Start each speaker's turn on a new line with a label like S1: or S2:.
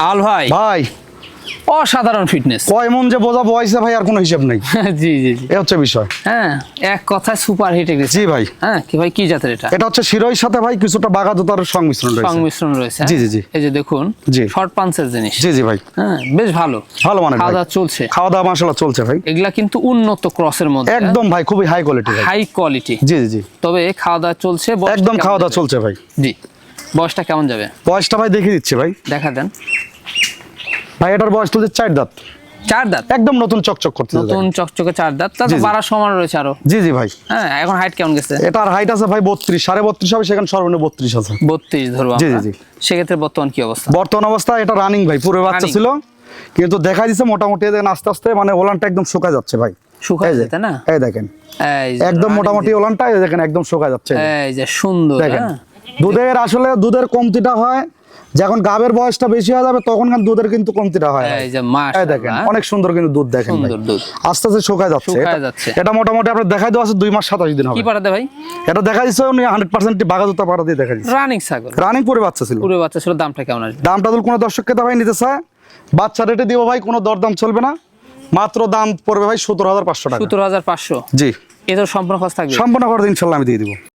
S1: আল ভাই
S2: ভাই
S1: অসাধারণ ফিটনেস,
S2: কয় মন যে বোঝা বয়সে ভাই আর কোনো হিসাব নেই।
S1: জি জি জি,
S2: এ হচ্ছে বিষয়।
S1: হ্যাঁ এক কথায় সুপার হিট এগ্রেসিভ।
S2: জি ভাই,
S1: হ্যাঁ কি ভাই কি জাতের এটা?
S2: এটা হচ্ছে শিরোইর সাথে ভাই কিছুটা বাগাদুতার সংমিশ্রণ রয়েছে।
S1: সংমিশ্রণ রয়েছে।
S2: জি, জি, জি।
S1: এই যে দেখুন
S2: জি।
S1: শর্ট পাঞ্চের জিনিস।
S2: জি জি ভাই,
S1: হ্যাঁ বেশ ভালো
S2: ভালো মানের
S1: খাওয়া
S2: ভাই।
S1: দাওয়া চলছে,
S2: খাওয়া দাওয়া মাশাআল্লাহ চলছে ভাই।
S1: এগুলা কিন্তু উন্নত ক্রসের মধ্যে,
S2: একদম ভাই, খুবই হাই কোয়ালিটি ভাই।
S1: High quality.
S2: জি জি জি,
S1: তবে খাওয়া দাওয়া চলছে, বয়সটা
S2: একদম
S1: কেমন
S2: খাওয়া দাওয়া
S1: যাবে?
S2: চলছে ভাই।
S1: জি, বয়সটা কেমন যাবে?
S2: বয়সটা ভাই দেখিয়ে দিচ্ছি ভাই।
S1: দেখা দেন।
S2: ভাই এটার বয়স তো 4 দাঁত,
S1: 4 দাঁত,
S2: একদম নতুন চকচক করতে।
S1: নতুন চকচকে 4 দাঁত। তা
S2: জি,
S1: তো
S2: জি।
S1: বাড়ার সময় রয়েছে আরো।
S2: জি জি ভাই,
S1: হ্যাঁ এখন হাইট কেমন গেছে?
S2: এটার হাইট আছে ভাই 32, 32.5 হবে, সেখানে সর্বনিম্ন 32 আছে।
S1: 32 ধরবো
S2: জি,
S1: আমরা।
S2: জি, জি।
S1: সেক্ষেত্রে বর্তমান কি অবস্থা?
S2: বর্তমান অবস্থা এটা রানিং ভাই, পুরো বাচ্চা
S1: Running।
S2: ছিল কিন্তু দেখা দিচ্ছে মোটামুটি দেখেন আস্তে আস্তে মানে ওলানটা একদম শুকায় যাচ্ছে ভাই।
S1: শুকায়
S2: এই যে,
S1: যেতে না?
S2: এই দেখেন
S1: এই যে
S2: একদম
S1: running
S2: মোটামুটি
S1: দিয়ে।
S2: ওলানটা এই দেখেন একদম শুকায় যাচ্ছে।
S1: এই যে সুন্দর।
S2: দেখেন
S1: হ্যাঁ
S2: দুধের আসলে দুধের কমতিটা হয় যখন গাবের বয়সটা বেশি হয়ে যাবে, তখন কিন্তু দুধের কিন্তু কমতিটা হয়।
S1: এই যে
S2: এই
S1: মাশাআল্লাহ,
S2: দেখেন অনেক সুন্দর কিন্তু দুধ দেখেন ভাই।
S1: সুন্দর দুধ।
S2: আস্তে আস্তে শুকায় যাচ্ছে।
S1: শুকায় যাচ্ছে।
S2: এটা মোটামুটি আপনার দেখাই দেওয়া আছে 2 মাস 27 দিন হবে।
S1: কি পাঠাতে ভাই?
S2: এটা দেখা দিচ্ছে উনি 100% বাগাদুতা পাড়া দিয়ে দেখা দিচ্ছে।
S1: রানিং ছাগল,
S2: রানিং পুরো বাচ্চা ছিল।
S1: পুরো বাচ্চা ছিল। দামটা কেমন আসবে?
S2: দামটা যদি কোনো দর্শককে ভাই নিতে চায়, বাচ্চা রেটে দিব ভাই, কোনো দরদাম চলবে না। মাত্র দাম পড়বে ভাই 17,500 টাকা।
S1: 17,500।
S2: জি,
S1: এদের সম্পূর্ণ খরচ থাকবে?
S2: সম্পূর্ণ খরচ ইনশাল্লাহ আমি দিয়ে দিব।